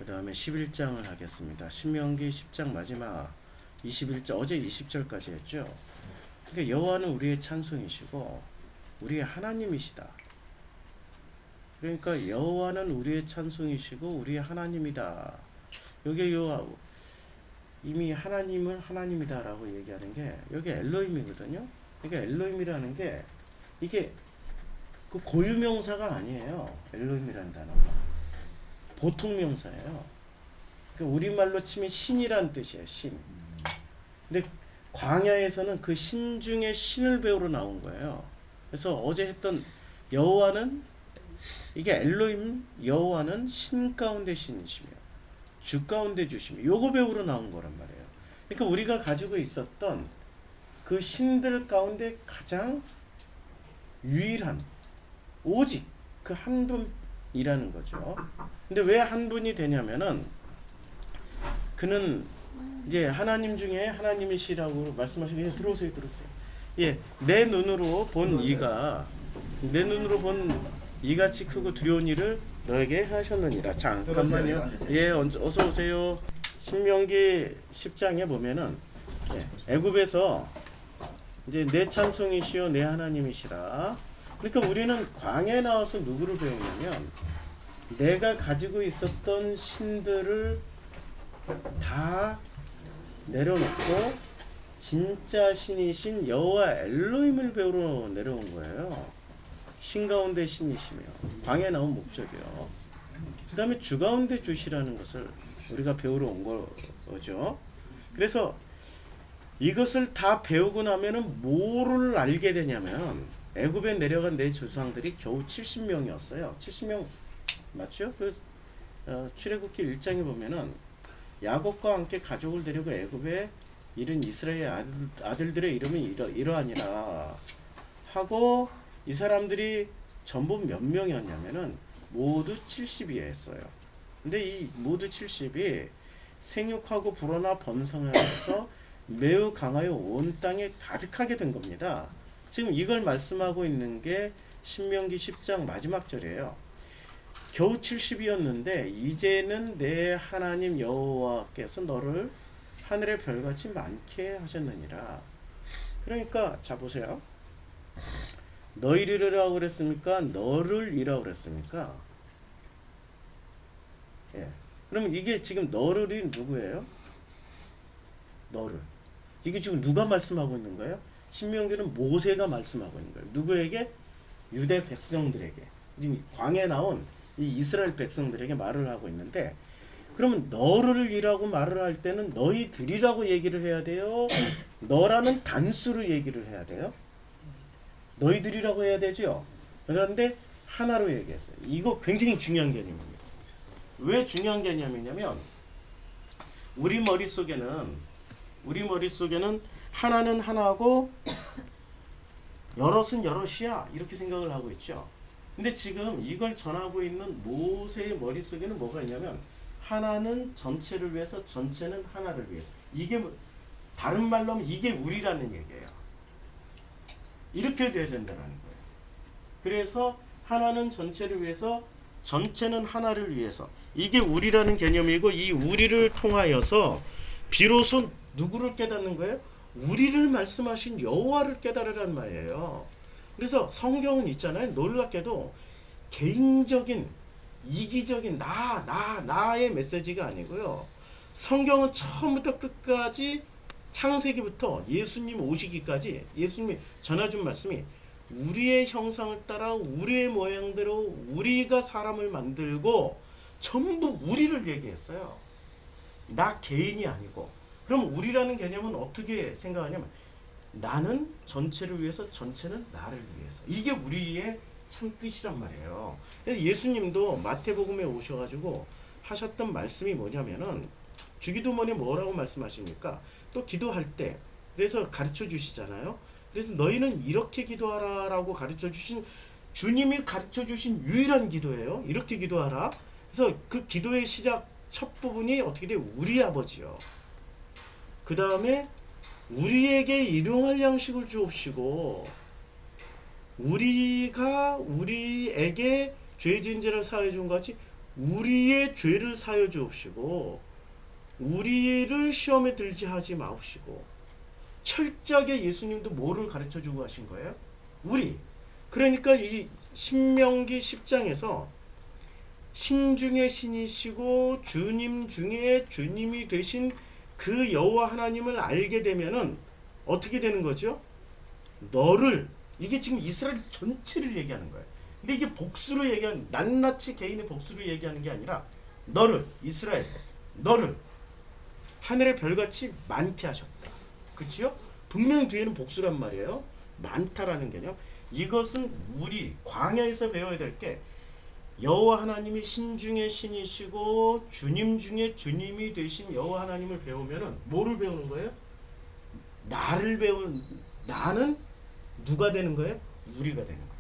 그 다음에 11장을 하겠습니다. 신명기 10장 마지막 21절, 어제 20절까지 했죠. 그러니까 여호와는 우리의 찬송이시고 우리의 하나님이시다. 그러니까 여호와는 우리의 찬송이시고 우리의 하나님이다. 여기 여호와 이미 하나님을 하나님이다라고 얘기하는 게 여기 엘로힘이거든요. 그러니까 엘로힘이라는 게 이게 그 고유명사가 아니에요. 엘로힘이라는 단어가 보통 명사예요. 그러니까 우리말로 치면 신이란 뜻이에요. 신. 근데 광야에서는 그 신 중에 신을 배우러 나온 거예요. 그래서 어제 했던 여호와는 이게 엘로힘, 여호와는 신 가운데 신이시며 주 가운데 주시며 요거 배우러 나온 거란 말이에요. 그러니까 우리가 가지고 있었던 그 신들 가운데 가장 유일한 오직 그 한 분이라는 거죠. 근데 왜 한 분이 되냐면은 그는 이제 하나님 중에 하나님이시라고 말씀하시는 게 들어오세요. 예, 내 눈으로 본 이같이 크고 두려운 일을 너에게 하셨느니라. 잠깐만요. 예, 어서 오세요. 신명기 10장에 보면은 애굽에서 이제 내 찬송이시여 내 하나님이시라. 그러니까 우리는 광야에 나와서 누구를 배우냐면 내가 가지고 있었던 신들을 다 내려놓고 진짜 신이신 여호와 엘로힘을 배우러 내려온 거예요. 신 가운데 신이시며 광야에 나온 목적이요. 그 다음에 주 가운데 주시라는 것을 우리가 배우러 온 거죠. 그래서 이것을 다 배우고 나면은 뭐를 알게 되냐면 애굽에 내려간 내 조상들이 겨우 70명이었어요. 70명 맞죠? 그 출애굽기 1장에 보면은 야곱과 함께 가족을 데리고 애굽에 이른 이스라엘 아들들의 이름이 이러하니라 하고 이 사람들이 전부 몇 명이었냐면은 모두 70이었어요. 근데 이 모두 70이 생육하고 불어나 번성하면서 매우 강하여 온 땅에 가득하게 된 겁니다. 지금 이걸 말씀하고 있는 게 신명기 10장 마지막 절이에요. 겨우 70이었는데 이제는 내 하나님 여호와께서 너를 하늘의 별같이 많게 하셨느니라. 그러니까 자 보세요. 너희를이라고 그랬습니까? 너를이라고 그랬습니까? 예. 그러면 이게 지금 너를이 누구예요? 너를. 이게 지금 누가 말씀하고 있는 거예요? 신명기는 모세가 말씀하고 있는 거예요. 누구에게? 유대 백성들에게. 지금 광야에 나온 이 이스라엘 백성들에게 말을 하고 있는데, 그러면 너를이라고 말을 할 때는 너희들이라고 얘기를 해야 돼요? 너라는 단수로 얘기를 해야 돼요? 너희들이라고 해야 되죠? 그런데 하나로 얘기했어요. 이거 굉장히 중요한 개념입니다. 왜 중요한 개념이냐면 우리 머릿속에는 하나는 하나고 여럿은 여럿이야 이렇게 생각을 하고 있죠. 근데 지금 이걸 전하고 있는 모세의 머릿속에는 뭐가 있냐면 하나는 전체를 위해서, 전체는 하나를 위해서. 이게 다른 말로 하면 이게 우리라는 얘기예요. 이렇게 돼야 된다는 거예요. 그래서 하나는 전체를 위해서, 전체는 하나를 위해서. 이게 우리라는 개념이고, 이 우리를 통하여서 비로소 누구를 깨닫는 거예요? 우리를 말씀하신 여호와를 깨달으란 말이에요. 그래서 성경은 있잖아요. 놀랍게도 개인적인 이기적인 나의 메시지가 아니고요. 성경은 처음부터 끝까지 창세기부터 예수님 오시기까지 예수님이 전해준 말씀이 우리의 형상을 따라 우리의 모양대로 우리가 사람을 만들고 전부 우리를 얘기했어요. 나 개인이 아니고. 그럼 우리라는 개념은 어떻게 생각하냐면 나는 전체를 위해서, 전체는 나를 위해서. 이게 우리의 참 뜻이란 말이에요. 그래서 예수님도 마태복음에 오셔가지고 하셨던 말씀이 뭐냐면은 주기도문에 뭐라고 말씀하십니까? 또 기도할 때 그래서 가르쳐 주시잖아요. 그래서 너희는 이렇게 기도하라라고 가르쳐 주신 주님이 가르쳐 주신 유일한 기도예요. 이렇게 기도하라. 그래서 그 기도의 시작 첫 부분이 어떻게 돼요? 우리 아버지요. 그 다음에 우리에게 일용할 양식을 주옵시고 우리가 우리에게 죄 지은 자를 사하여 준 것 같이 우리의 죄를 사여 주옵시고 우리를 시험에 들지 하지 마옵시고. 철저하게 예수님도 뭐를 가르쳐 주고 하신 거예요? 우리. 그러니까 이 신명기 10장에서 신 중에 신이시고 주님 중에 주님이 되신 그 여호와 하나님을 알게 되면은 어떻게 되는 거죠? 너를, 이게 지금 이스라엘 전체를 얘기하는 거예요. 근데 이게 복수로 얘기하는, 낱낱이 개인의 복수로 얘기하는 게 아니라 너를, 이스라엘 너를 하늘의 별같이 많게 하셨다. 그치요? 분명히 뒤에는 복수란 말이에요. 많다라는 개념. 이것은 우리 광야에서 배워야 될 게, 여호와 하나님이 신 중에 신이시고 주님 중에 주님이 되신 여호와 하나님을 배우면은 뭐를 배우는 거예요? 나를 배운, 나는 누가 되는 거예요? 우리가 되는 거예요.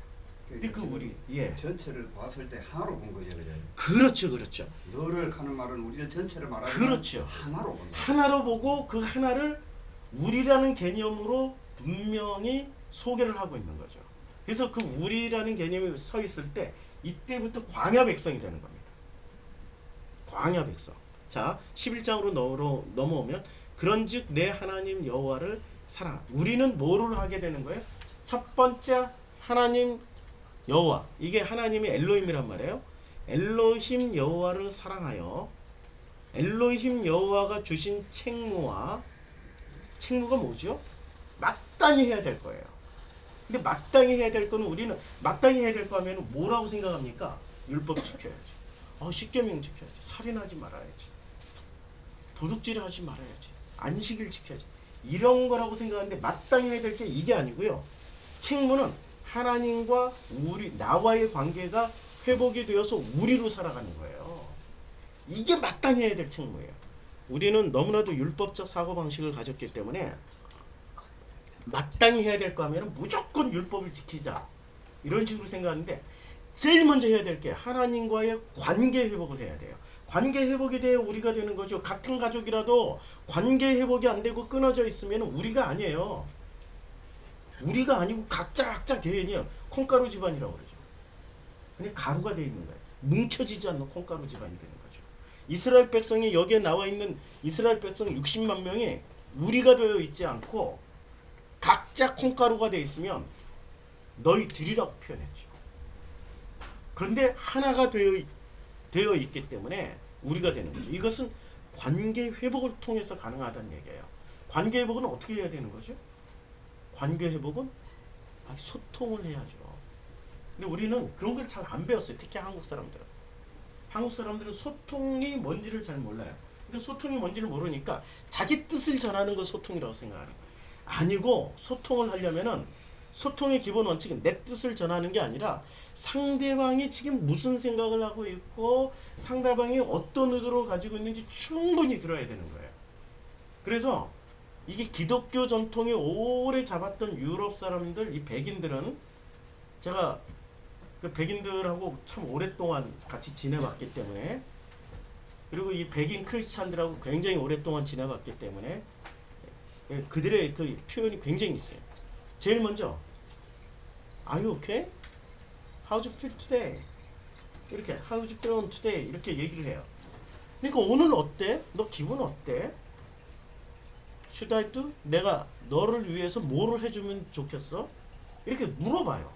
근데 그 우리, 예. 전체를 봤을 때 하나로 본 거죠, 그죠? 그렇죠, 그렇죠. 너를 하는 말은 우리는 전체를 말하는, 그렇죠. 하나로 본다. 하나로 보고 그 하나를 우리라는 개념으로 분명히 소개를 하고 있는 거죠. 그래서 그 우리라는 개념이 서 있을 때 이때부터 광야 백성이 되는 겁니다. 광야 백성. 자, 11장으로 넘어오면 그런즉 내 하나님 여호와를 사랑하. 우리는 뭐를 하게 되는 거예요? 첫 번째 하나님 여호와. 이게 하나님이 엘로힘이란 말이에요. 엘로힘 여호와를 사랑하여 엘로힘 여호와가 주신 책무와, 책무가 뭐죠? 마땅히 해야 될 거예요. 근데 마땅히 해야 될 거는, 우리는 마땅히 해야 될 거 하면 뭐라고 생각합니까? 율법 지켜야지. 십계명 지켜야지. 살인하지 말아야지. 도둑질 하지 말아야지. 안식일 지켜야지. 이런 거라고 생각하는데 마땅히 해야 될 게 이게 아니고요. 책무는 하나님과 우리, 나와의 관계가 회복이 되어서 우리로 살아가는 거예요. 이게 마땅히 해야 될 책무예요. 우리는 너무나도 율법적 사고방식을 가졌기 때문에 마땅히 해야 될 거 하면 무조건 율법을 지키자, 이런 식으로 생각하는데, 제일 먼저 해야 될 게 하나님과의 관계 회복을 해야 돼요. 관계 회복이 돼야 우리가 되는 거죠. 같은 가족이라도 관계 회복이 안 되고 끊어져 있으면 우리가 아니에요. 우리가 아니고 각자 개인이요. 콩가루 집안이라고 그러죠. 그냥 가루가 되어 있는 거예요. 뭉쳐지지 않는 콩가루 집안이 되는 거죠. 이스라엘 백성이, 여기에 나와 있는 이스라엘 백성 60만 명이 우리가 되어 있지 않고 각자 콩가루가 되어 있으면 너희들이라고 표현했죠. 그런데 하나가 되어 있기 때문에 우리가 되는 거죠. 이것은 관계 회복을 통해서 가능하다는 얘기예요. 관계 회복은 어떻게 해야 되는 거죠? 관계 회복은 소통을 해야죠. 근데 우리는 그런 걸 잘 안 배웠어요. 특히 한국 사람들은. 한국 사람들은 소통이 뭔지를 잘 몰라요. 그러니까 소통이 뭔지를 모르니까 자기 뜻을 전하는 걸 소통이라고 생각하는 거예요. 아니고, 소통을 하려면은 소통의 기본 원칙은 내 뜻을 전하는 게 아니라 상대방이 지금 무슨 생각을 하고 있고 상대방이 어떤 의도를 가지고 있는지 충분히 들어야 되는 거예요. 그래서 이게 기독교 전통이 오래 잡았던 유럽 사람들, 이 백인들은, 제가 그 백인들하고 참 오랫동안 같이 지내봤기 때문에, 그리고 이 백인 크리스찬들하고 굉장히 오랫동안 지내봤기 때문에 그들의 그 표현이 굉장히 있어요. 제일 먼저 Are you okay? How do you feel today? 이렇게 How do you feel today? 이렇게 얘기를 해요. 그러니까 오늘 어때? 너 기분 어때? Should I do? 내가 너를 위해서 뭐를 해주면 좋겠어? 이렇게 물어봐요.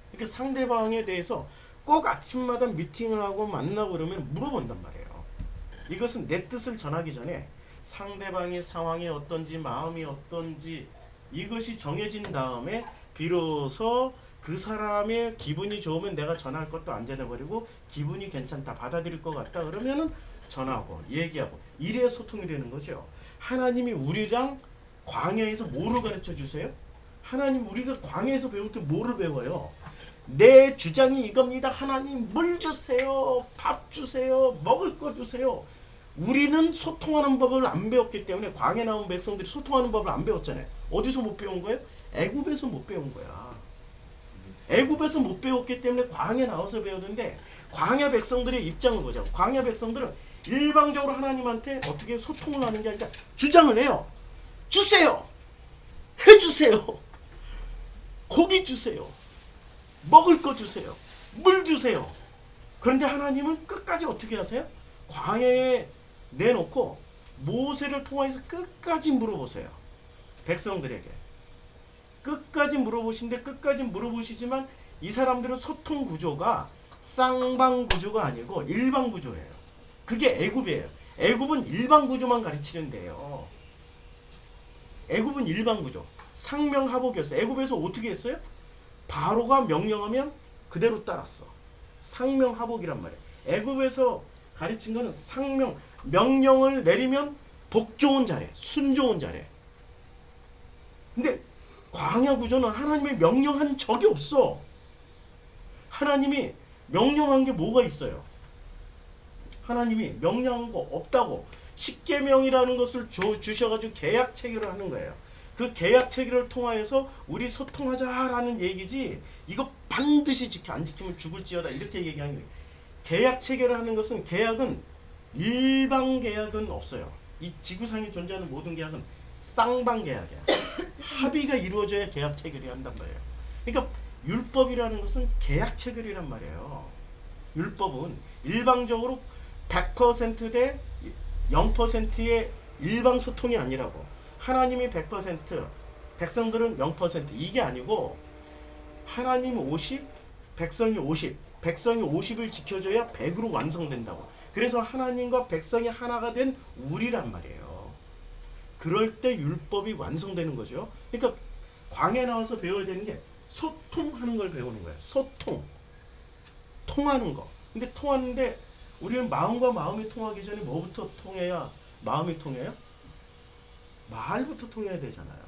이렇게 상대방에 대해서 꼭 아침마다 미팅을 하고 만나고 그러면 물어본단 말이에요. 이것은 내 뜻을 전하기 전에 상대방의 상황이 어떤지, 마음이 어떤지, 이것이 정해진 다음에 비로소 그 사람의 기분이 좋으면 내가 전할 것도 안 전해버리고, 기분이 괜찮다, 받아들일 것 같다 그러면은 전하고 얘기하고, 이래야 소통이 되는 거죠. 하나님이 우리랑 광야에서 뭐를 가르쳐 주세요? 하나님, 우리가 광야에서 배울 때 뭐를 배워요? 내 주장이 이겁니다. 하나님, 물 주세요, 밥 주세요, 먹을 거 주세요. 우리는 소통하는 법을 안 배웠기 때문에, 광야에 나온 백성들이 소통하는 법을 안 배웠잖아요. 어디서 못 배운 거예요? 애굽에서 못 배운 거야. 애굽에서 못 배웠기 때문에 광야에 나와서 배우는데, 광야 백성들의 입장을 보자고. 광야 백성들은 일방적으로 하나님한테 어떻게 소통을 하는 게 아니라 주장을 해요. 주세요, 해주세요, 고기 주세요, 먹을 거 주세요, 물 주세요. 그런데 하나님은 끝까지 어떻게 하세요? 광야에 내놓고 모세를 통해서 끝까지 물어보세요. 백성들에게. 끝까지 물어보신데 끝까지 물어보시지만 이 사람들은 소통 구조가 쌍방 구조가 아니고 일방 구조예요. 그게 애굽이에요. 애굽은 일방 구조만 가르치는데요. 애굽은 일방 구조. 상명하복이었어요. 애굽에서 어떻게 했어요? 바로가 명령하면 그대로 따랐어. 상명하복이란 말이에요. 애굽에서 가르친 거는 상명, 명령을 내리면 복 좋은 자래, 순종은 자래. 근데 광야 구조는 하나님이 명령한 적이 없어. 하나님이 명령한 게 뭐가 있어요? 하나님이 명령한 거 없다고. 십계명이라는 것을 주셔가지고 계약 체결을 하는 거예요. 그 계약 체결을 통하여서 우리 소통하자라는 얘기지. 이거 반드시 지켜, 안 지키면 죽을지어다 이렇게 얘기하는 거예요. 계약 체결을 하는 것은, 계약은 일방 계약은 없어요. 이 지구상에 존재하는 모든 계약은 쌍방 계약이야. 합의가 이루어져야 계약 체결이 한단 말이에요. 그러니까 율법이라는 것은 계약 체결이란 말이에요. 율법은 일방적으로 100% 대 0%의 일방 소통이 아니라고. 하나님이 100%, 백성들은 0%, 이게 아니고 하나님 50, 백성이 50, 백성이 50을 지켜줘야 100으로 완성된다고. 그래서 하나님과 백성이 하나가 된 우리란 말이에요. 그럴 때 율법이 완성되는 거죠. 그러니까 광야에 나와서 배워야 되는 게 소통하는 걸 배우는 거예요. 소통. 통하는 거. 근데 통하는데 우리는 마음과 마음이 통하기 전에 뭐부터 통해야 마음이 통해요? 말부터 통해야 되잖아요.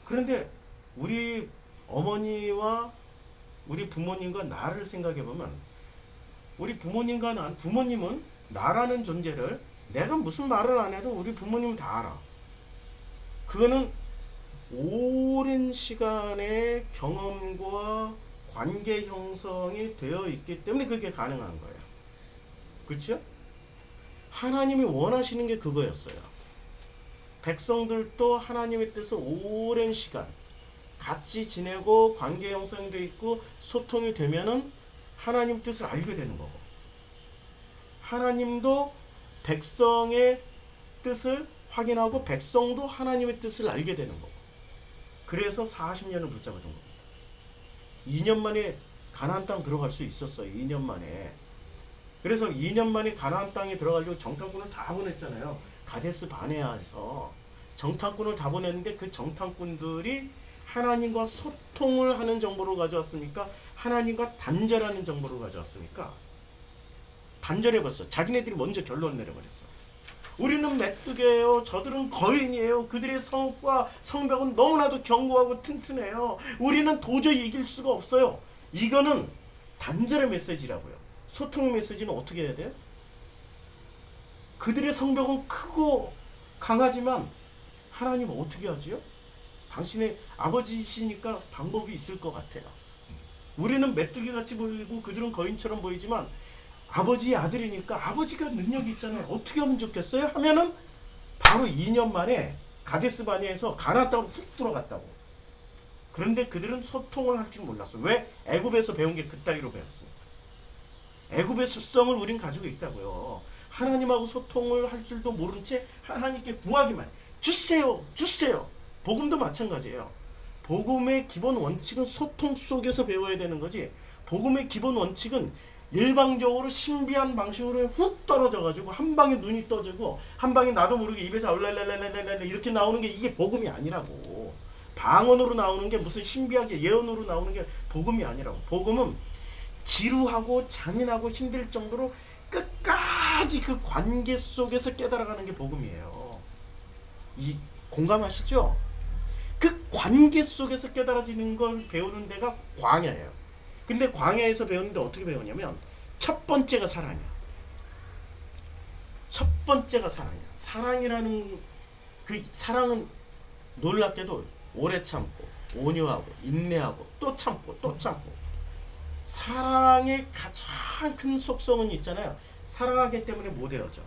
그런데 우리 어머니와 우리 부모님과 나를 생각해 보면, 우리 부모님과 부모님은 나라는 존재를 내가 무슨 말을 안 해도 우리 부모님은 다 알아. 그거는 오랜 시간의 경험과 관계 형성이 되어 있기 때문에 그게 가능한 거예요. 그렇죠? 하나님이 원하시는 게 그거였어요. 백성들도 하나님의 뜻을 오랜 시간 같이 지내고 관계 형성돼 있고 소통이 되면은 하나님 뜻을 알게 되는 거고, 하나님도 백성의 뜻을 확인하고 백성도 하나님의 뜻을 알게 되는 거고, 그래서 40년을 붙잡았던 겁니다. 2년 만에 가나안 땅 들어갈 수 있었어요. 2년 만에. 그래서 2년 만에 가나안 땅에 들어가려고 정탐꾼을 다 보냈잖아요. 가데스 바네아에서 정탐꾼을 다 보냈는데 그 정탐꾼들이 하나님과 소통을 하는 정보를 가져왔으니까, 하나님과 단절하는 정보를 가져왔으니까 단절해봤어. 자기네들이 먼저 결론 내려버렸어. 우리는 메뚜기예요. 저들은 거인이에요. 그들의 성과 성벽은 너무나도 견고하고 튼튼해요. 우리는 도저히 이길 수가 없어요. 이거는 단절의 메시지라고요. 소통의 메시지는 어떻게 해야 돼요? 그들의 성벽은 크고 강하지만 하나님은 어떻게 하지요? 당신의 아버지시니까 방법이 있을 것 같아요. 우리는 메뚜기같이 보이고 그들은 거인처럼 보이지만 아버지의 아들이니까 아버지가 능력이 있잖아요. 어떻게 하면 좋겠어요? 하면은 바로 2년 만에 가데스 바네아에서 가나안 땅으로 훅 들어갔다고. 그런데 그들은 소통을 할 줄 몰랐어. 왜? 애굽에서 배운 게 그따위로 배웠으니까. 애굽의 습성을 우린 가지고 있다고요. 하나님하고 소통을 할 줄도 모른 채 하나님께 구하기만, 주세요, 주세요. 복음도 마찬가지예요. 복음의 기본 원칙은 소통 속에서 배워야 되는 거지. 복음의 기본 원칙은 일방적으로 신비한 방식으로 훅 떨어져가지고 한 방에 눈이 떠지고 한 방에 나도 모르게 입에서 얼랄랄랄랄랄 이렇게 나오는 게 이게 복음이 아니라고. 방언으로 나오는 게 무슨 신비하게 예언으로 나오는 게 복음이 아니라고. 복음은 지루하고 잔인하고 힘들 정도로 끝까지 그 관계 속에서 깨달아가는 게 복음이에요. 이 공감하시죠? 그 관계 속에서 깨달아지는 걸 배우는 데가 광야예요. 근데 광야에서 배우는데 어떻게 배우냐면 첫 번째가 사랑이야. 첫 번째가 사랑이야. 사랑이라는 그 사랑은 놀랍게도 오래 참고 온유하고 인내하고 또 참고 또 참고. 사랑의 가장 큰 속성은 있잖아요. 사랑하기 때문에 못 헤어져.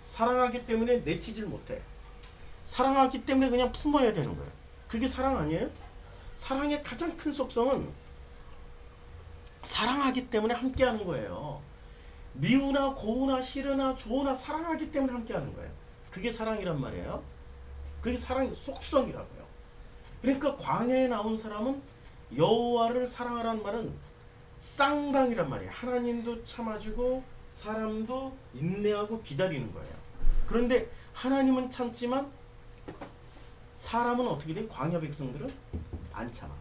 사랑하기 때문에 내치질 못해. 사랑하기 때문에 그냥 품어야 되는 거예요. 그게 사랑 아니에요? 사랑의 가장 큰 속성은 사랑하기 때문에 함께하는 거예요. 미우나 고우나 싫으나 좋으나 사랑하기 때문에 함께하는 거예요. 그게 사랑이란 말이에요. 그게 사랑의 속성이라고요. 그러니까 광야에 나온 사람은 여호와를 사랑하라는 말은 쌍방이란 말이에요. 하나님도 참아주고 사람도 인내하고 기다리는 거예요. 그런데 하나님은 참지만 사람은 어떻게 돼? 광야 백성들은 안 참아.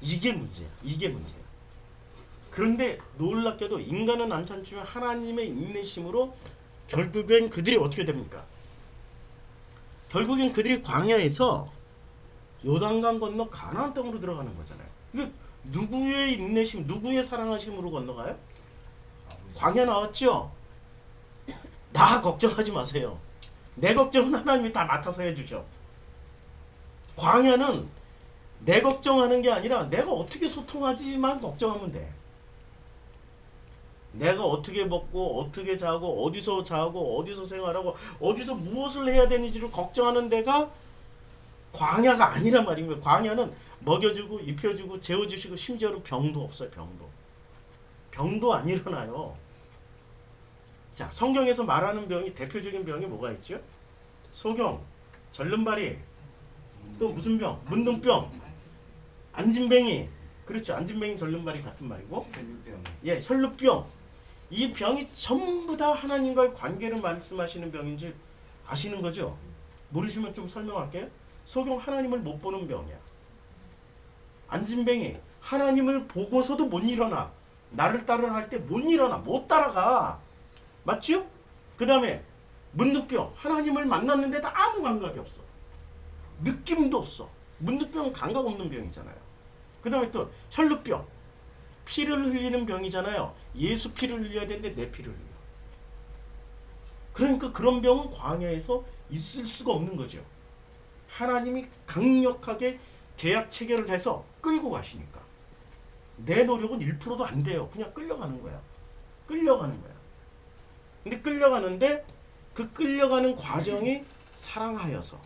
이게 문제야. 이게 문제야. 그런데 놀랍게도 인간은 안 참지만 하나님의 인내심으로 결국엔 그들이 어떻게 됩니까? 결국엔 그들이 광야에서 요단강 건너 가나안 땅으로 들어가는 거잖아요. 이게 누구의 인내심, 누구의 사랑하심으로 건너가요? 광야 나왔죠? 나 걱정하지 마세요. 내 걱정은 하나님이 다 맡아서 해주죠. 광야는 내 걱정하는 게 아니라 내가 어떻게 소통하지만 걱정하면 돼. 내가 어떻게 먹고 어떻게 자고 어디서 자고 어디서 생활하고 어디서 무엇을 해야 되는지를 걱정하는 데가 광야가 아니란 말입니다. 광야는 먹여주고 입혀주고 재워주시고 심지어는 병도 없어요. 병도 안 일어나요. 자, 성경에서 말하는 병이 대표적인 병이 뭐가 있죠? 소경, 절름발이, 또 무슨 병? 문둥병, 안진뱅이. 그렇죠. 안진뱅이, 절름발이 같은 말이고, 혈류병. 예, 혈루병. 이 병이 전부 다 하나님과의 관계를 말씀하시는 병인지 아시는 거죠? 모르시면 좀 설명할게요. 소경, 하나님을 못 보는 병이야. 안진뱅이, 하나님을 보고서도 못 일어나. 나를 따르라 할 때 못 일어나. 못 따라가. 맞죠? 그 다음에 문둥병, 하나님을 만났는데도 아무 감각이 없어. 느낌도 없어. 문둥병은 감각 없는 병이잖아요. 그 다음에 또 혈루병, 피를 흘리는 병이잖아요. 예수 피를 흘려야 되는데 내 피를 흘려. 그러니까 그런 병은 광야에서 있을 수가 없는 거죠. 하나님이 강력하게 계약 체결을 해서 끌고 가시니까 내 노력은 1%도 안 돼요. 그냥 끌려가는 거야. 끌려가는 거야. 근데 끌려가는데 그 끌려가는 과정이 사랑하여서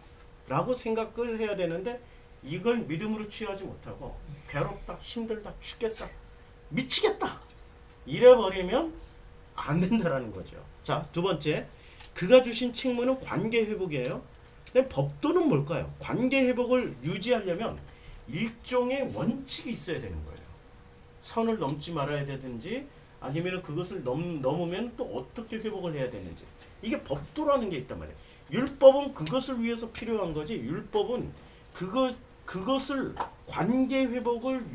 라고 생각을 해야 되는데 이걸 믿음으로 취하지 못하고 괴롭다, 힘들다, 죽겠다, 미치겠다 이래버리면 안 된다라는 거죠. 자, 두 번째, 그가 주신 책무는 관계 회복이에요. 근데 법도는 뭘까요? 관계 회복을 유지하려면 일종의 원칙이 있어야 되는 거예요. 선을 넘지 말아야 되든지 아니면 그것을 넘으면 또 어떻게 회복을 해야 되는지. 이게 법도라는 게 있단 말이에요. 율법은 그것을 위해서 필요한 거지. 율법은 그것을 관계 회복을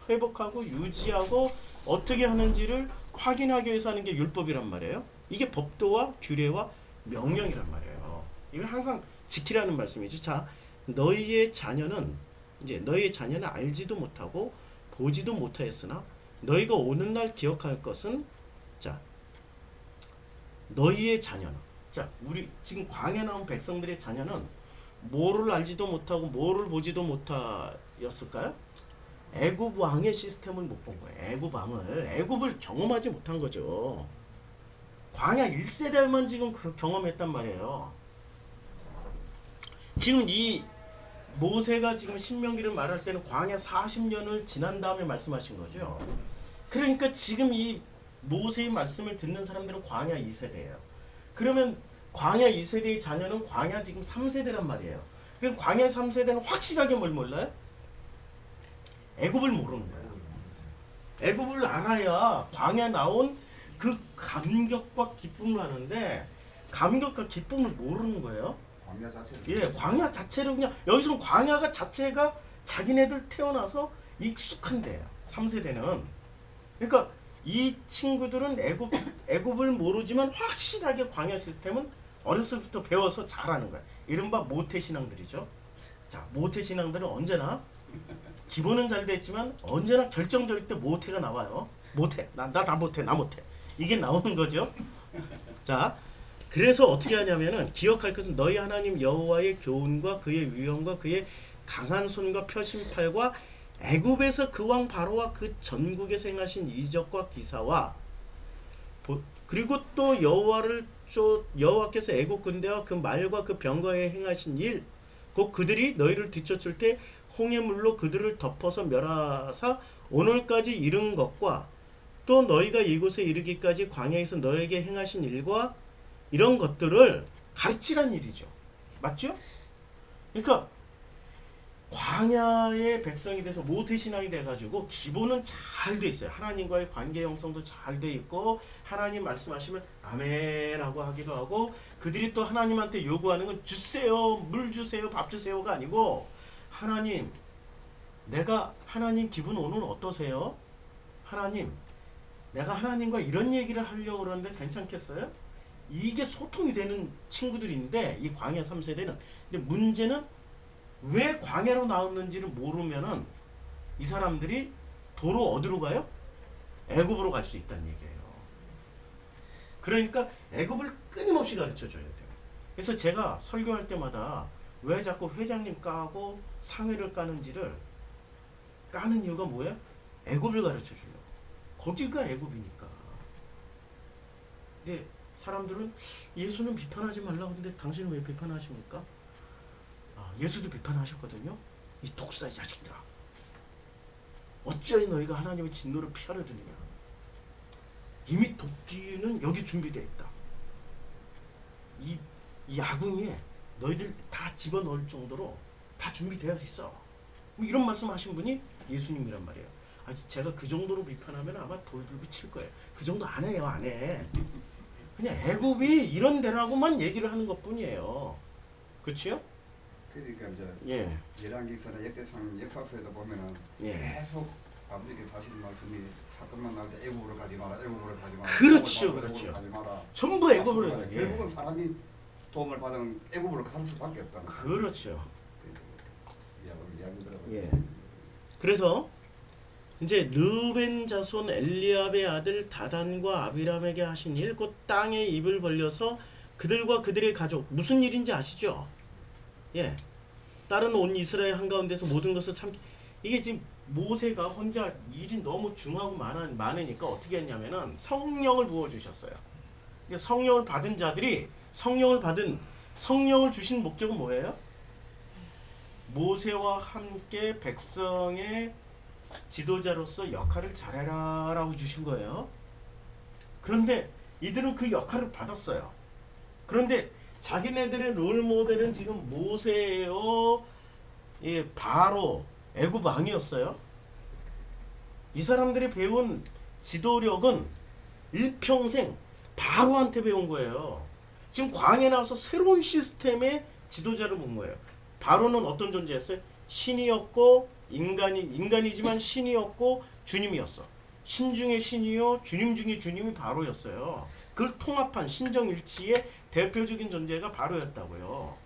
회복하고 유지하고 어떻게 하는지를 확인하기 위해서 하는 게 율법이란 말이에요. 이게 법도와 규례와 명령이란 말이에요. 이걸 항상 지키라는 말씀이죠. 자, 너희의 자녀는 알지도 못하고 보지도 못하였으나 너희가 오는 날 기억할 것은, 자, 너희의 자녀는, 자, 우리 지금 광야에 나온 백성들의 자녀는 뭐를 알지도 못하고 뭐를 보지도 못하였을까요? 애굽 왕의 시스템을 못 본 거예요. 애굽을 경험하지 못한 거죠. 광야 1세대만 지금 경험했단 말이에요. 지금 이 모세가 지금 신명기를 말할 때는 광야 40년을 지난 다음에 말씀하신 거죠. 그러니까 지금 이 모세의 말씀을 듣는 사람들은 광야 2세대예요. 그러면 광야 2세대의 자녀는 광야 지금 3세대란 말이에요. 그럼 광야 3세대는 확실하게 뭘 몰라요? 애굽을 모르는 거예요. 애굽을 알아야 광야 나온 그 감격과 기쁨을 하는데 감격과 기쁨을 모르는 거예요. 광야 자체를. 예, 광야 자체를 그냥 여기서 광야가 자체가 자기네들 태어나서 익숙한데요. 3세대는. 그러니까 이 친구들은 애굽을 모르지만 확실하게 광야 시스템은 어렸을 때부터 배워서 잘하는 거야. 이른바 모태신앙들이죠. 자, 모태신앙들은 언제나 기본은 잘 됐지만 언제나 결정적일 때 모태가 나와요. 모태, 나 못해. 이게 나오는 거죠. 자, 그래서 어떻게 하냐면은 기억할 것은 너희 하나님 여호와의 교훈과 그의 위엄과 그의 강한 손과 펴신 팔과 애굽에서 그 왕 바로와 그 전국에서 행하신 이적과 기사와 그리고 또 여호와께서 애굽 군대와 그 말과 그 병거에 행하신 일, 곧 그들이 너희를 뒤쫓을 때 홍해물로 그들을 덮어서 멸하사 오늘까지 이른 것과 또 너희가 이곳에 이르기까지 광야에서 너에게 행하신 일과 이런 것들을 가르치란 일이죠. 맞죠? 그러니까 광야의 백성이 돼서 모태신앙이 돼가지고 기본은 잘 돼 있어요. 하나님과의 관계 형성도 잘 돼 있고 하나님 말씀하시면 아멘하고 하기도 하고 그들이 또 하나님한테 요구하는 건 주세요, 물 주세요, 밥 주세요가 아니고 하나님 내가 하나님 기분 오늘 어떠세요? 하나님 내가 하나님과 이런 얘기를 하려고 그러는데 괜찮겠어요? 이게 소통이 되는 친구들인데 이 광야 3세대는 근데 문제는 왜 광야로 나왔는지를 모르면은 이 사람들이 도로 어디로 가요? 애굽으로 갈 수 있다는 얘기예요. 그러니까 애굽을 끊임없이 가르쳐 줘야 돼요. 그래서 제가 설교할 때마다 왜 자꾸 회장님 까고 상회를 까는지를 까는 이유가 뭐예요? 애굽을 가르쳐 주려고. 거기가 애굽이니까. 근데 사람들은 예수는 비판하지 말라고 하는데 당신은 왜 비판하십니까? 예수도 비판하셨거든요. 이 독사의 자식들아 어찌하여 너희가 하나님의 진노를 피하려 드느냐. 이미 도끼는 여기 준비되어 있다. 이 아궁이에 너희들 다 집어넣을 정도로 다 준비되어 있어. 뭐 이런 말씀하신 분이 예수님이란 말이에요. 제가 그 정도로 비판하면 아마 돌 들고 칠 거예요. 그 정도 안 해요. 안 해. 그냥 애굽이 이런 데라고만 얘기를 하는 것뿐이에요. 그렇죠? 그러니까 이제 예. 열왕기서나 역대상 역사서에도 보면은 예. 계속 아버지께 사실 말씀이 사건만 나올 때 애굽으로 가지 마라, 애굽으로 가지 마라. 그렇죠, 애굽으로 그렇죠. 가지 마라. 전부 애굽으로 가요. 결국은 사람이 도움을 받으면 애굽으로 갈 수밖에 없다는 거예요. 그렇죠. 이야기더라고요. 예. 그래서 이제 르벤 자손 엘리압의 아들 다단과 아비람에게 하신 일, 곧 땅에 입을 벌려서 그들과 그들의 가족 무슨 일인지 아시죠? 예. 다른 온 이스라엘 한가운데서 모든 것을 이게 지금 모세가 혼자 일이 너무 중하고 많으니까 어떻게 했냐면은 성령을 부어 주셨어요. 성령을 받은 자들이 성령을 주신 목적은 뭐예요? 모세와 함께 백성의 지도자로서 역할을 잘해라 라고 주신 거예요. 그런데 이들은 그 역할을 받았어요. 그런데 자기네들의 롤모델은 지금 모세예요. 예, 바로 애굽 왕이었어요. 이 사람들이 배운 지도력은 일평생 바로한테 배운 거예요. 지금 광야에 나와서 새로운 시스템의 지도자를 본 거예요. 바로는 어떤 존재였어요? 신이었고 인간이지만 신이었고 주님이었어. 신 중에 신이요 주님 중에 주님이 바로였어요. 그걸 통합한 신정일치의 대표적인 존재가 바로였다고요.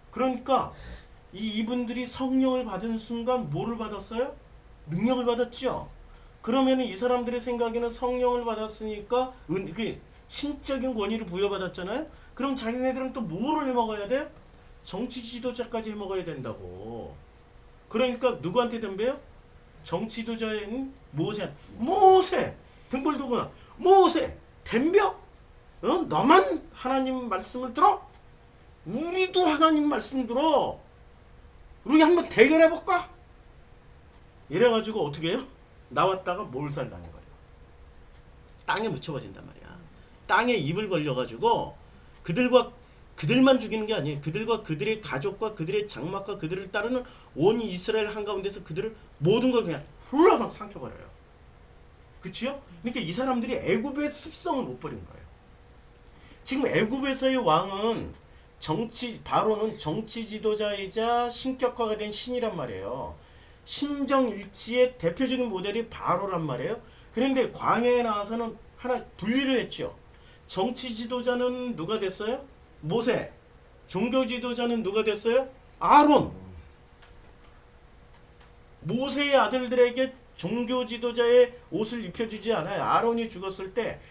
그러니까 이분들이 성령을 받은 순간 뭐를 받았어요? 능력을 받았죠. 그러면 이 사람들의 생각에는 성령을 받았으니까 신적인 권위를 부여받았잖아요. 그럼 자기네들은 또 뭐를 해먹어야 돼? 정치 지도자까지 해먹어야 된다고. 그러니까 누구한테 덤벼요? 정치 지도자인 모세 등불 두구나 모세 덤벼? 너만 하나님 말씀을 들어? 우리도 하나님 말씀 들어. 우리 한번 대결해볼까? 이래가지고 어떻게 해요? 나왔다가 몰살당한 거예요. 땅에 묻혀버린단 말이야. 땅에 입을 벌려가지고 그들만 죽이는 게 아니에요. 그들과 그들의 가족과 그들의 장막과 그들을 따르는 온 이스라엘 한가운데서 그들을 모든 걸 그냥 훌라덩 삼켜버려요. 그치요? 그러니까 이 사람들이 애굽의 습성을 못 버린 거예요. 지금 애굽에서의 왕은 바로는 정치 지도자이자 신격화가 된 신이란 말이에요. 신정일치의 대표적인 모델이 바로란 말이에요. 그런데 광야에 나와서는 하나 분리를 했죠. 정치 지도자는 누가 됐어요? 모세. 종교 지도자는 누가 됐어요? 아론. 모세의 아들들에게 종교 지도자의 옷을 입혀주지 않아요. 아론이 죽었을 때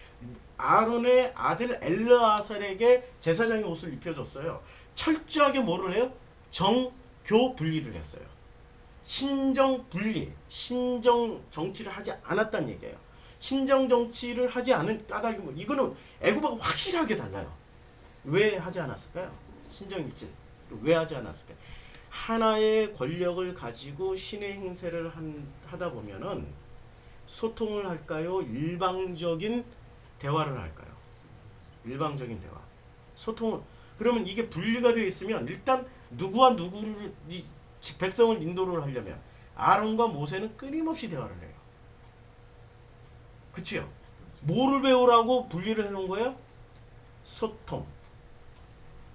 아론의 아들 엘르아살에게 제사장의 옷을 입혀줬어요. 철저하게 뭐를 해요? 정교 분리를 했어요. 신정 분리, 신정 정치를 하지 않았다는 얘기예요. 신정 정치를 하지 않은 까닭이 이거는 애굽하고 확실하게 달라요. 왜 하지 않았을까요? 신정일치 왜 하지 않았을까요? 하나의 권력을 가지고 신의 행세를 하다 보면은 소통을 할까요? 일방적인 대화를 할까요? 일방적인 대화. 소통을 그러면 이게 분리가 되어 있으면 일단 누구와 누구를 백성을 인도를 하려면 아론과 모세는 끊임없이 대화를 해요. 그치요? 뭐를 배우라고 분리를 해놓은 거예요? 소통.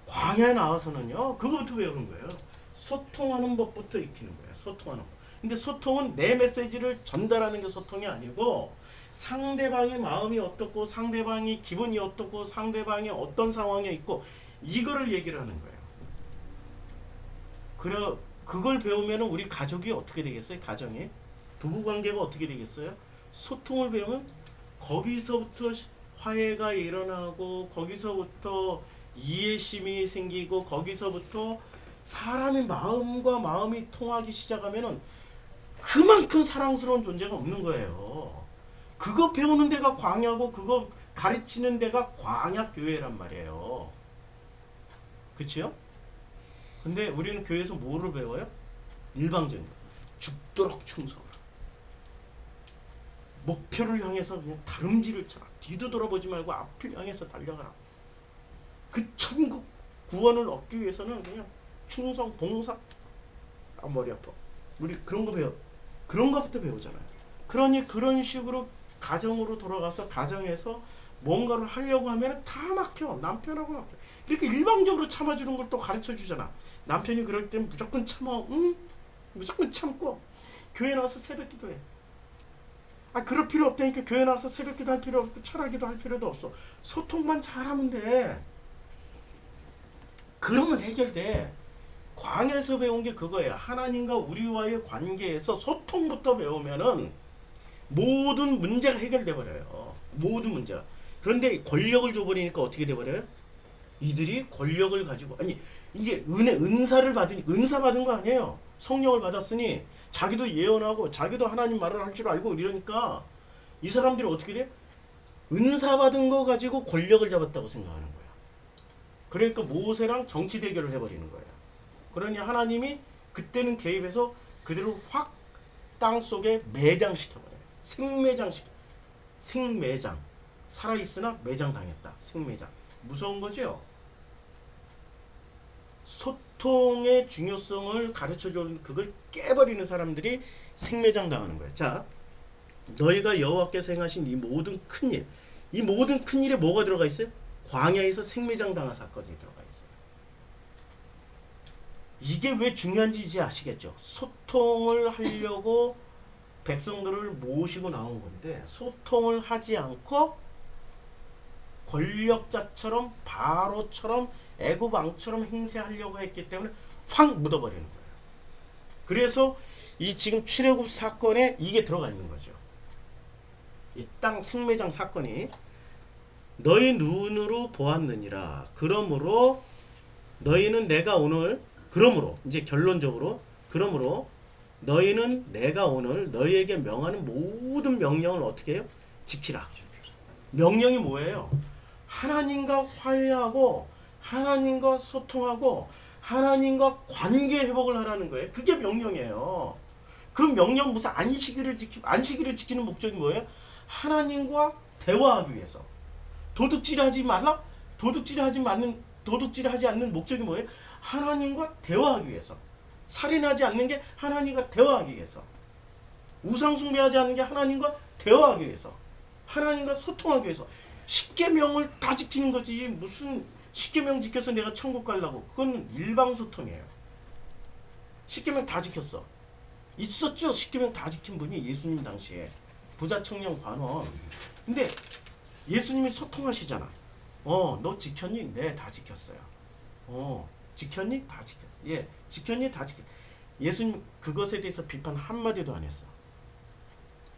광야에 나와서는요, 그거부터 배우는 거예요. 소통하는 법부터 익히는 거예요. 소통하는 법. 근데 소통은 내 메시지를 전달하는 게 소통이 아니고 상대방의 마음이 어떻고 상대방의 기분이 어떻고 상대방이 어떤 상황에 있고 이거를 얘기를 하는 거예요. 그걸 배우면 우리 가족이 어떻게 되겠어요? 가정이 부부관계가 어떻게 되겠어요? 소통을 배우면 거기서부터 화해가 일어나고 거기서부터 이해심이 생기고 거기서부터 사람의 마음과 마음이 통하기 시작하면은 그만큼 사랑스러운 존재가 없는 거예요. 그거 배우는 데가 광야고 그거 가르치는 데가 광야 교회란 말이에요. 그치요? 근데 우리는 교회에서 뭐를 배워요? 일방적인 거. 죽도록 충성을. 목표를 향해서 그냥 다름질을 쳐라. 뒤도 돌아보지 말고 앞을 향해서 달려가라. 그 천국 구원을 얻기 위해서는 그냥 충성, 봉사. 아, 머리 아파. 우리 그런 거 그런 것부터 배우잖아요. 그러니 그런 식으로 가정으로 돌아가서 가정에서 뭔가를 하려고 하면 다 막혀. 남편하고 막혀. 이렇게 일방적으로 참아주는 걸 또 가르쳐 주잖아. 남편이 그럴 땐 무조건 참아. 응? 무조건 참고 교회 나와서 새벽 기도해. 아, 그럴 필요 없다니까. 교회 나와서 새벽 기도 할 필요 없고 철학기도 할 필요도 없어. 소통만 잘하면 돼. 그러면 해결돼. 광야에서 배운 게 그거예요. 하나님과 우리와의 관계에서 소통부터 배우면은 모든 문제가 해결돼 버려요. 모든 문제가. 그런데 권력을 줘버리니까 어떻게 돼 버려요? 이들이 권력을 가지고 아니 이제 은사를 받으니 은사 받은 거 아니에요. 성령을 받았으니 자기도 예언하고 자기도 하나님 말을 할 줄 알고 이러니까 이 사람들이 어떻게 돼? 은사 받은 거 가지고 권력을 잡았다고 생각하는 거야. 그러니까 모세랑 정치 대결을 해버리는 거예요. 그러니 하나님이 그때는 개입해서 그들을 확 땅속에 매장시켜버려요. 생매장. 살아있으나 매장당했다. 생매장. 무서운 거죠? 소통의 중요성을 가르쳐주는 그걸 깨버리는 사람들이 생매장 당하는 거예요. 자, 너희가 여호와께서 행하신 이 모든 큰일, 이 모든 큰일에 뭐가 들어가 있어요? 광야에서 생매장 당한 사건이 들어가 있어요. 이게 왜 중요한지 이제 아시겠죠? 소통을 하려고 백성들을 모시고 나온 건데 소통을 하지 않고 권력자처럼 바로처럼 애굽 왕처럼 행세하려고 했기 때문에 확 묻어버리는 거예요. 그래서 이 지금 출애굽 사건에 이게 들어가 있는 거죠. 이 땅 생매장 사건이 너희 눈으로 보았느니라. 그러므로 너희는 내가 오늘 그러므로 이제 결론적으로 그러므로 너희는 내가 오늘 너희에게 명하는 모든 명령을 어떻게 해요? 지키라. 명령이 뭐예요? 하나님과 화해하고 하나님과 소통하고 하나님과 관계 회복을 하라는 거예요. 그게 명령이에요. 그 명령 무슨 안식일을 지키는 목적이 뭐예요? 하나님과 대화하기 위해서. 도둑질하지 말라? 도둑질하지 않는 목적이 뭐예요? 하나님과 대화하기 위해서. 살인하지 않는 게 하나님과 대화하기 위해서. 우상 숭배하지 않는 게 하나님과 대화하기 위해서. 하나님과 소통하기 위해서. 십계명을 다 지키는 거지. 무슨 십계명 지켜서 내가 천국 가려고. 그건 일방소통이에요. 십계명 다 지켰어. 있었죠. 십계명 다 지킨 분이 예수님 당시에. 부자 청년 관원. 근데 예수님이 소통하시잖아. 너 지켰니? 네, 다 지켰어요. 지켰니? 다 지켰어. 예, 지켰니? 다 지켰어. 예수님 그것에 대해서 비판 한마디도 안 했어.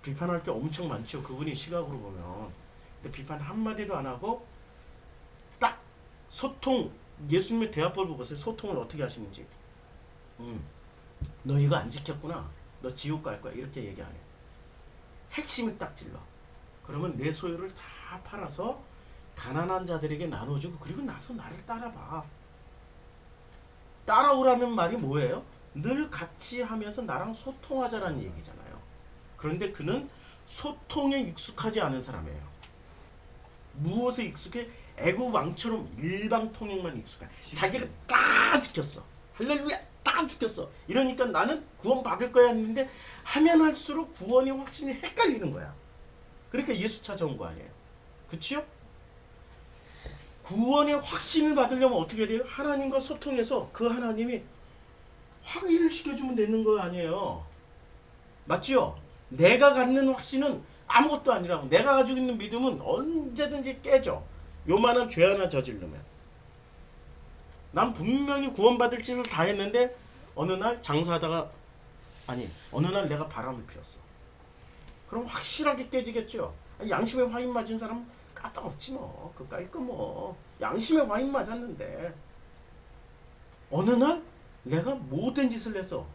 비판할 게 엄청 많죠. 그분이 시각으로 보면. 근데 비판 한마디도 안 하고 딱 소통, 예수님의 대화법을 보세요. 소통을 어떻게 하시는지. 너 이거 안 지켰구나. 너 지옥 갈 거야. 이렇게 얘기 안 해. 핵심을 딱 찔러. 그러면 내 소유를 다 팔아서 가난한 자들에게 나눠주고 그리고 나서 나를 따라봐. 따라오라는 말이 뭐예요? 늘 같이 하면서 나랑 소통하자라는 얘기잖아요. 그런데 그는 소통에 익숙하지 않은 사람이에요. 무엇에 익숙해? 애국 왕처럼 일방통행만 익숙해. 자기가 다 지켰어. 할렐루야 다 지켰어. 이러니까 나는 구원 받을 거야 했는데 하면 할수록 구원이 확신이 헷갈리는 거야. 그러니까 예수 찾아온 거 아니에요. 그치요? 구원의 확신을 받으려면 어떻게 돼요? 하나님과 소통해서 그 하나님이 확인을 시켜주면 되는 거 아니에요. 맞죠? 내가 갖는 확신은 아무것도 아니라고. 내가 가지고 있는 믿음은 언제든지 깨져. 요만한 죄 하나 저지르면. 난 분명히 구원받을 짓을 다 했는데 어느 날 장사하다가 어느 날 내가 바람을 피웠어. 그럼 확실하게 깨지겠죠. 양심에 화인 맞은 사람은 까딱없지 뭐. 그까이 거 뭐. 양심에 화인 맞았는데 어느 날 내가 못된 짓을 했어.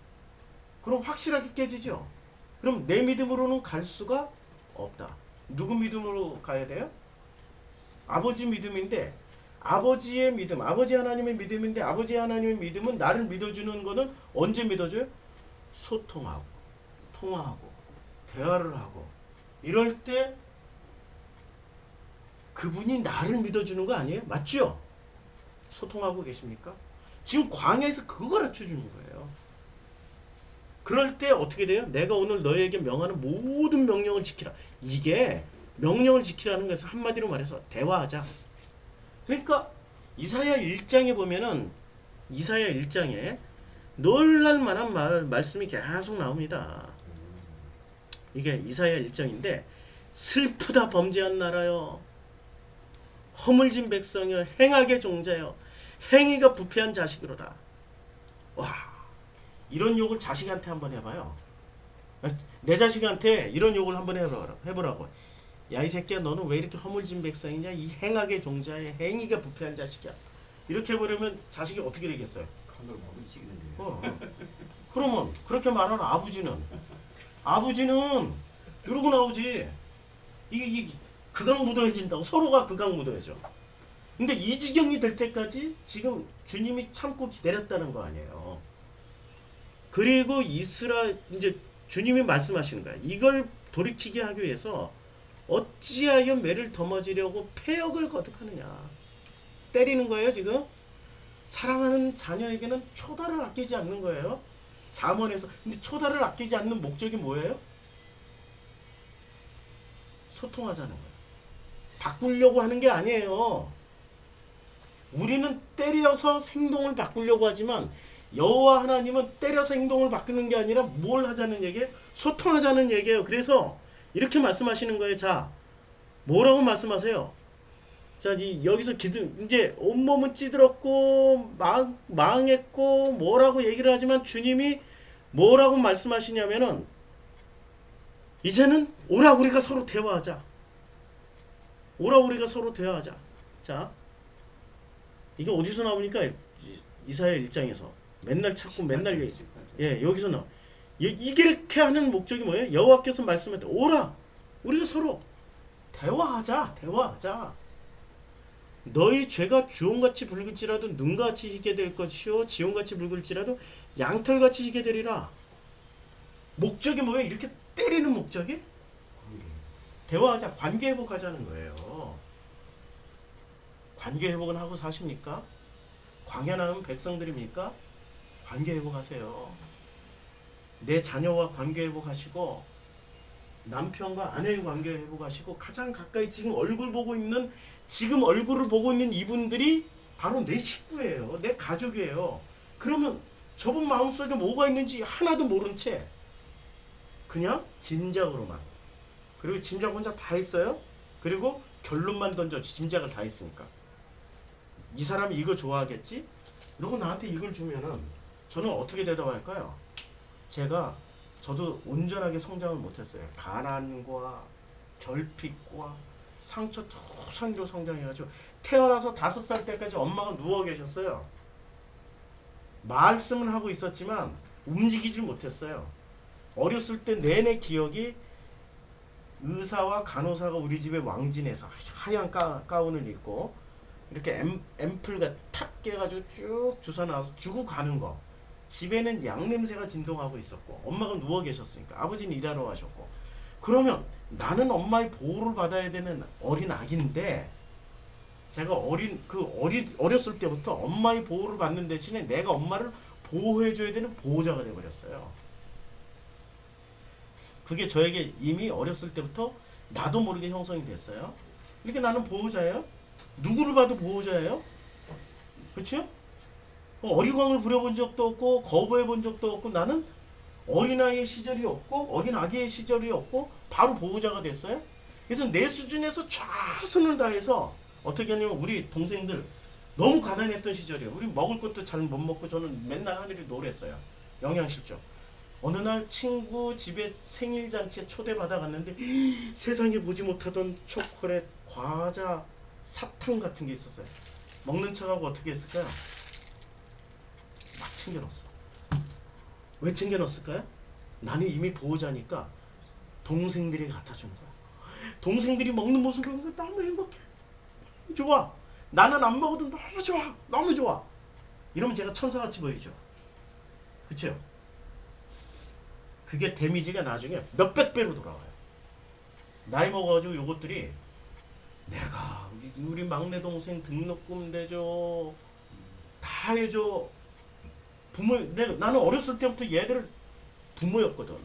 그럼 확실하게 깨지죠. 그럼 내 믿음으로는 갈 수가 없다. 누구 믿음으로 가야 돼요? 아버지 믿음인데 아버지의 믿음, 아버지 하나님의 믿음인데 아버지 하나님의 믿음은 나를 믿어주는 거는 언제 믿어줘요? 소통하고 통화하고 대화를 하고 이럴 때 그분이 나를 믿어주는 거 아니에요? 맞죠? 소통하고 계십니까? 지금 광야에서 그거 가르쳐주는 거예요. 그럴 때 어떻게 돼요? 내가 오늘 너에게 명하는 모든 명령을 지키라. 이게 명령을 지키라는 것은 한마디로 말해서 대화하자. 그러니까 이사야 1장에 보면은 이사야 1장에 놀랄만한 말씀이 계속 나옵니다. 이게 이사야 1장인데 슬프다 범죄한 나라여 허물진 백성이여 행악의 종자여 행위가 부패한 자식으로다. 와, 이런 욕을 자식한테 한번 해봐요. 내 자식한테 이런 욕을 한번 해보라고. 야, 이 새끼야, 너는 왜 이렇게 허물진 백성이냐? 이 행악의 종자의 행위가 부패한 자식이야. 이렇게 해버리면 자식이 어떻게 되겠어요? 칼로 먹을 찌겠는데요. 그러면 그렇게 말하는 아버지는 이러고 나오지. 이게 극악무도해진다고. 서로가 극악무도해져. 근데 이 지경이 될 때까지 지금 주님이 참고 기다렸다는 거 아니에요. 그리고 이제 주님이 말씀하시는 거야. 이걸 돌이키게 하기 위해서 어찌하여 매를 더머지려고 폐역을 거듭하느냐. 때리는 거예요 지금. 사랑하는 자녀에게는 초다를 아끼지 않는 거예요. 잠언에서. 근데 초다를 아끼지 않는 목적이 뭐예요? 소통하자는 거예요. 바꾸려고 하는 게 아니에요. 우리는 때려서 행동을 바꾸려고 하지만 여호와 하나님은 때려서 행동을 바꾸는 게 아니라 뭘 하자는 얘기예요? 소통하자는 얘기예요. 그래서 이렇게 말씀하시는 거예요. 자, 뭐라고 말씀하세요? 자, 여기서 이제 온몸은 찌들었고 망했고 뭐라고 얘기를 하지만 주님이 뭐라고 말씀하시냐면은 이제는 오라 우리가 서로 대화하자. 오라 우리가 서로 대화하자. 자, 이게 어디서 나오니까 이사야 1장에서 맨날 찾고 맨날 여기서 나와. 이렇게 하는 목적이 뭐예요? 여호와께서 말씀할 때 오라 우리가 서로 대화하자. 너희 죄가 주홍같이 붉을지라도 눈같이 희게 될 것이요 지홍같이 붉을지라도 양털같이 희게 되리라. 목적이 뭐예요? 이렇게 때리는 목적이? 대화하자. 관계 회복하자는 거예요. 관계 회복은 하고 사십니까? 광야 나온 백성들입니까? 관계 회복하세요. 내 자녀와 관계 회복하시고 남편과 아내의 관계 회복하시고 가장 가까이 지금 얼굴을 보고 있는 이분들이 바로 내 식구예요. 내 가족이에요. 그러면 저분 마음속에 뭐가 있는지 하나도 모른 채 그냥 짐작으로만, 그리고 짐작 혼자 다 했어요. 그리고 결론만 던져. 짐작을 다 했으니까 이 사람이 이거 좋아하겠지? 그리고 나한테 이걸 주면은 저는 어떻게 대답할까요? 저도 온전하게 성장을 못했어요. 가난과 결핍과 상처 투성이로 성장해가지고 태어나서 5살 때까지 엄마가 누워 계셨어요. 말씀은 하고 있었지만 움직이질 못했어요. 어렸을 때 내내 기억이 의사와 간호사가 우리 집에 왕진에서 하얀 가운을 입고 이렇게 앰플가 탁 깨가지고 쭉 주사 나와서 주고 가는 거. 집에는 양 냄새가 진동하고 있었고 엄마가 누워 계셨으니까 아버지는 일하러 가셨고, 그러면 나는 엄마의 보호를 받아야 되는 어린 아기인데 제가 어렸을 때부터 엄마의 보호를 받는 대신에 내가 엄마를 보호해줘야 되는 보호자가 돼버렸어요. 그게 저에게 이미 어렸을 때부터 나도 모르게 형성이 됐어요. 이렇게 나는 보호자예요. 누구를 봐도 보호자예요. 그렇죠? 어리광을 부려본 적도 없고 거부해 본 적도 없고 나는 어린아이의 시절이 없고 어린 아기의 시절이 없고 바로 보호자가 됐어요. 그래서 내 수준에서 최선을 다해서 어떻게 하냐면 우리 동생들 너무 가난했던 시절이에요. 우리 먹을 것도 잘 못 먹고 저는 맨날 하늘이 노랬어요. 영양실조. 어느 날 친구 집에 생일 잔치에 초대받아 갔는데 세상에 보지 못하던 초콜릿, 과자, 사탕 같은 게 있었어요. 먹는 척하고 어떻게 했을까요? 막 챙겨 넣었어. 왜 챙겨 넣었을까요? 나는 이미 보호자니까 동생들이 갖다 주는 거야. 동생들이 먹는 모습을 보면 너무 행복해. 좋아. 나는 안 먹어도 너무 좋아. 너무 좋아. 이러면 제가 천사같이 보이죠. 그쵸? 그게 데미지가 나중에 몇백 배로 돌아와요. 나이 먹어가지고 요것들이 내가 우리 막내 동생 등록금 대줘 다 해줘. 나는 어렸을 때부터 얘들을 부모였거든.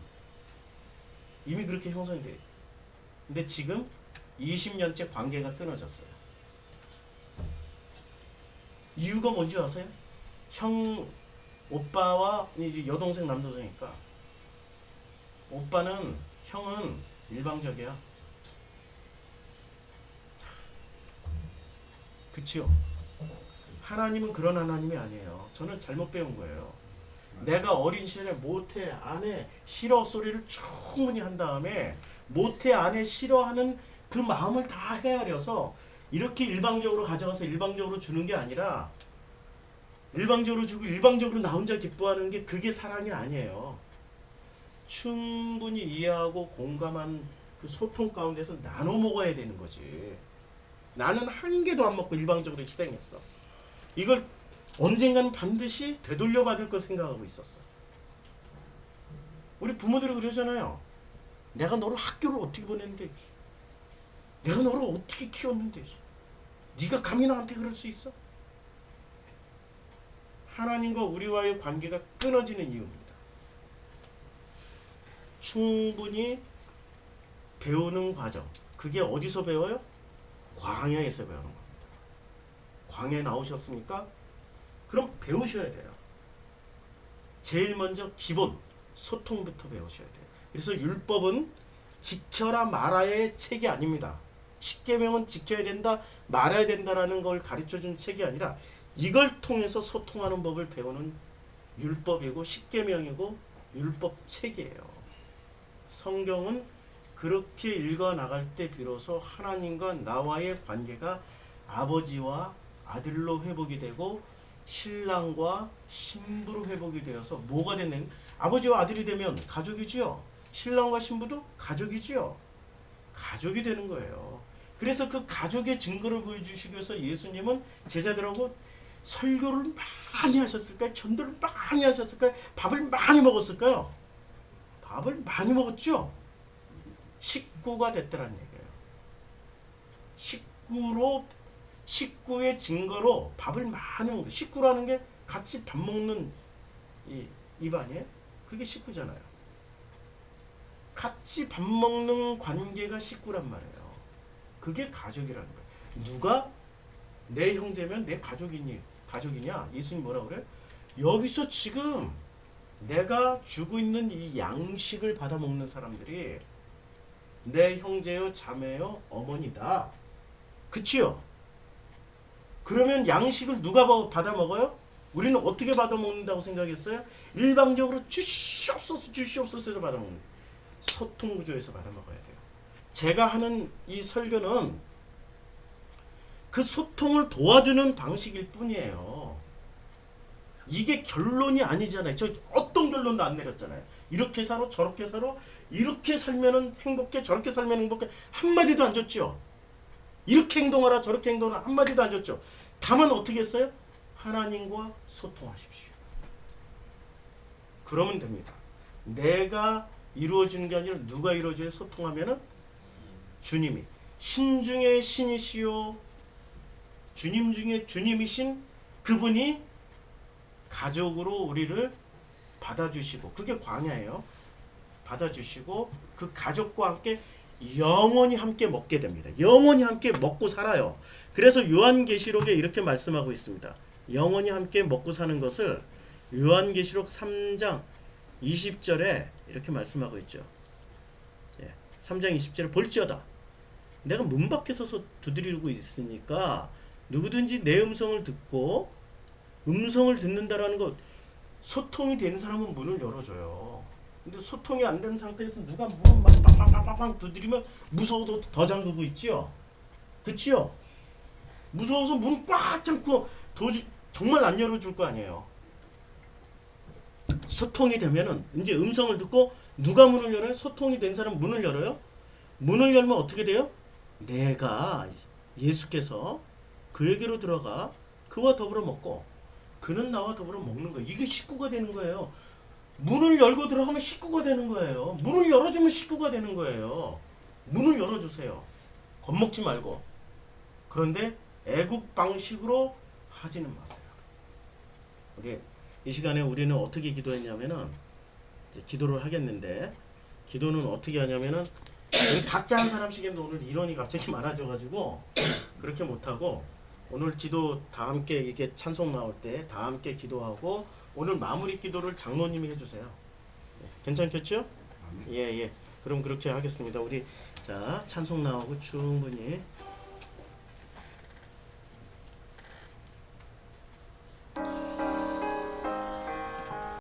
이미 그렇게 형성이 돼. 근데 지금 20년째 관계가 끊어졌어요. 이유가 뭔지 아세요? 오빠와 이제 여동생 남동생이니까 형은 일방적이야. 그치요? 하나님은 그런 하나님이 아니에요. 저는 잘못 배운 거예요. 내가 어린 시절에 못해, 안 해, 싫어 소리를 충분히 한 다음에 못해, 안 해, 싫어하는 그 마음을 다 헤아려서 이렇게 일방적으로 가져가서 일방적으로 주는 게 아니라 일방적으로 주고 일방적으로 나 혼자 기뻐하는 게 그게 사랑이 아니에요. 충분히 이해하고 공감한 그 소통 가운데서 나눠 먹어야 되는 거지. 나는 한 개도 안 먹고 일방적으로 희생했어. 이걸 언젠가는 반드시 되돌려 받을 걸 생각하고 있었어. 우리 부모들이 그러잖아요. 내가 너를 학교를 어떻게 보냈는데, 내가 너를 어떻게 키웠는데, 네가 감히 나한테 그럴 수 있어? 하나님과 우리와의 관계가 끊어지는 이유입니다. 충분히 배우는 과정. 그게 어디서 배워요? 광야에서 배우는 겁니다. 광야에 나오셨습니까? 그럼 배우셔야 돼요. 제일 먼저 기본 소통부터 배우셔야 돼요. 그래서 율법은 지켜라 말아야의 책이 아닙니다. 십계명은 지켜야 된다 말아야 된다라는 걸 가르쳐준 책이 아니라 이걸 통해서 소통하는 법을 배우는 율법이고 십계명이고 율법 책이에요. 성경은 그렇게 읽어 나갈 때 비로소 하나님과 나와의 관계가 아버지와 아들로 회복이 되고 신랑과 신부로 회복이 되어서 뭐가 되는, 아버지와 아들이 되면 가족이지요. 신랑과 신부도 가족이지요. 가족이 되는 거예요. 그래서 그 가족의 증거를 보여주시기 위해서 예수님은 제자들하고 설교를 많이 하셨을까요? 전도를 많이 하셨을까요? 밥을 많이 먹었을까요? 밥을 많이 먹었죠. 식구가 됐다는 얘기예요. 식구의 증거로 밥을 많이 먹는, 식구라는 게 같이 밥 먹는 입 아니에요? 그게 식구잖아요. 같이 밥 먹는 관계가 식구란 말이에요. 그게 가족이라는 거예요. 누가 내 형제면 내 가족이냐? 예수님 뭐라 그래요? 여기서 지금 내가 주고 있는 이 양식을 받아 먹는 사람들이 내 형제요, 자매요, 어머니다. 그치요? 그러면 양식을 누가 받아 먹어요? 우리는 어떻게 받아 먹는다고 생각했어요? 일방적으로 주시옵소서 받아 먹는, 소통 구조에서 받아 먹어야 돼요. 제가 하는 이 설교는 그 소통을 도와주는 방식일 뿐이에요. 이게 결론이 아니잖아요. 저 어떤 결론도 안 내렸잖아요. 이렇게 살아, 저렇게 살아, 이렇게 살면은 행복해, 저렇게 살면 행복해, 한마디도 안 줬죠. 이렇게 행동하라, 저렇게 행동하라, 한마디도 안 줬죠. 다만 어떻게 했어요? 하나님과 소통하십시오. 그러면 됩니다. 내가 이루어지는 게 아니라 누가 이루어져야 소통하면은 주님이 신 중에 신이시요 주님 중에 주님이신 그분이 가족으로 우리를 받아주시고, 그게 광야예요. 받아주시고 그 가족과 함께 영원히 함께 먹게 됩니다. 영원히 함께 먹고 살아요. 그래서 요한계시록에 이렇게 말씀하고 있습니다. 영원히 함께 먹고 사는 것을 요한계시록 3장 20절에 이렇게 말씀하고 있죠. 3장 20절에 볼지어다 내가 문 밖에 서서 두드리고 있으니까 누구든지 내 음성을 듣고, 음성을 듣는다라는 것, 소통이 된 사람은 문을 열어줘요. 근데 소통이 안 된 상태에서 누가 문을 막 빵빵빵빵 두드리면 무서워서 더 잠그고 있지요. 그치요? 무서워서 문 꽉 잠고 정말 안 열어줄 거 아니에요. 소통이 되면은 이제 음성을 듣고 누가 문을 열어요? 소통이 된 사람 문을 열어요? 문을 열면 어떻게 돼요? 내가 예수께서 그에게로 들어가 그와 더불어 먹고 그는 나와 더불어 먹는 거예요. 이게 식구가 되는 거예요. 문을 열고 들어가면 식구가 되는 거예요. 문을 열어주면 식구가 되는 거예요. 문을 열어주세요. 겁먹지 말고. 그런데 애국 방식으로 하지는 마세요. 우리 이 시간에 우리는 어떻게 기도했냐면은, 이제 기도를 하겠는데, 기도는 어떻게 하냐면은 우리 각자 한 사람씩 했는데 오늘 인원이 갑자기 많아져가지고 그렇게 못하고, 오늘 기도 다 함께 이렇게 찬송 나올 때 다 함께 기도하고 오늘 마무리 기도를 장로님이 해주세요. 괜찮겠죠? 예. 그럼 그렇게 하겠습니다. 우리 자 찬송 나오고 충분히